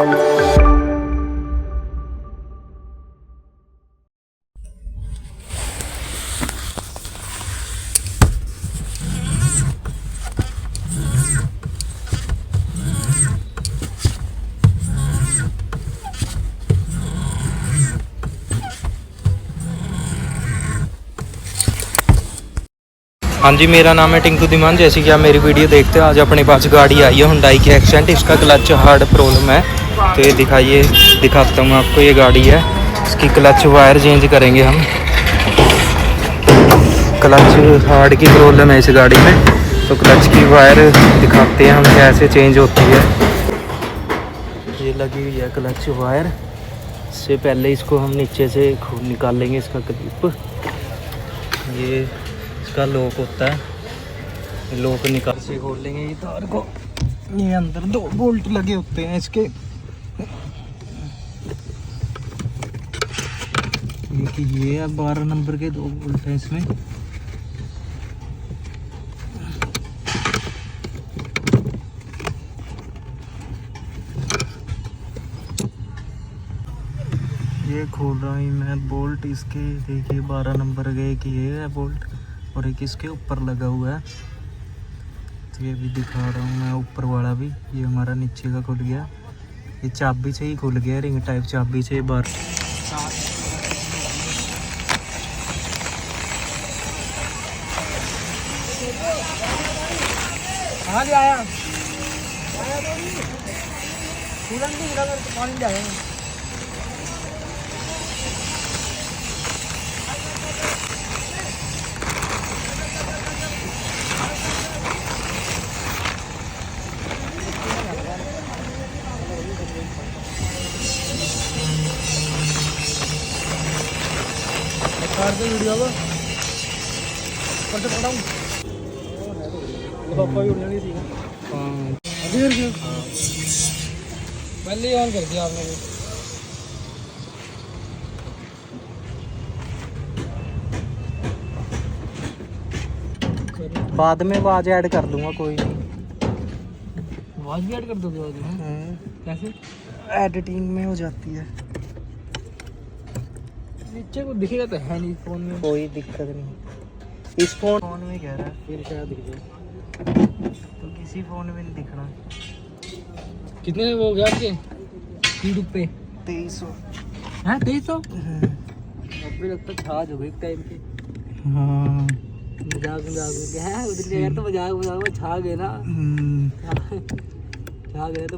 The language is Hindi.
हाँ जी, मेरा नाम है टिंकू धीमान। जैसे कि आप मेरी वीडियो देखते हो, आज अपने पास गाड़ी आई है हुंडई की एक्सेंट। इसका क्लच हार्ड प्रॉब्लम है, तो ये दिखाता हूँ आपको। ये गाड़ी है, इसकी क्लच वायर चेंज करेंगे हम। क्लच हार्ड की प्रॉब्लम है इस गाड़ी में, तो क्लच की वायर दिखाते हैं हम कैसे चेंज होती है। ये लगी हुई है क्लच वायर। इससे पहले इसको हम नीचे से निकाल लेंगे इसका क्लिप। ये इसका लॉक होता है, लॉक निकाल से खोल लेंगे ये तार को। ये अंदर 2 बोल्ट लगे होते हैं इसके। ये है 12 नंबर के 2 बोल्ट हैं इसमें। ये खोल रहा हूँ मैं बोल्ट इसके। देखिए 12 नंबर के एक ये है बोल्ट और एक इसके ऊपर लगा हुआ है। तो ये भी दिखा रहा हूँ मैं, ऊपर वाला भी। ये हमारा नीचे का खुल गया, ये चाबी से ही खुल गया, रिंग टाइप चाबी से। बार आया पानी जाएगा। वीडियो पापा भी उड़ने नहीं सीखा। पहले ही ऑन कर दिया आपने। बाद में आवाज ऐड कर दूंगा, कोई नहीं। आवाज भी ऐड कर दोगे बाद में? कैसे? एडिटिंग में हो जाती है। नीचे को दिखेगा तो है नहीं फोन में, कोई दिक्कत नहीं। इस फोन में कह रहा है, फिर क्या दिख जाए? तो किसी फोन में नहीं दिखना। कितने वो गया आपके यूट्यूब पे? 2300। हाँ 2300? अभी लगता चार्ज हो गई टाइम पे। हाँ मजाक है उधर यार, तो मजाक में छा गए ना। छा गए तो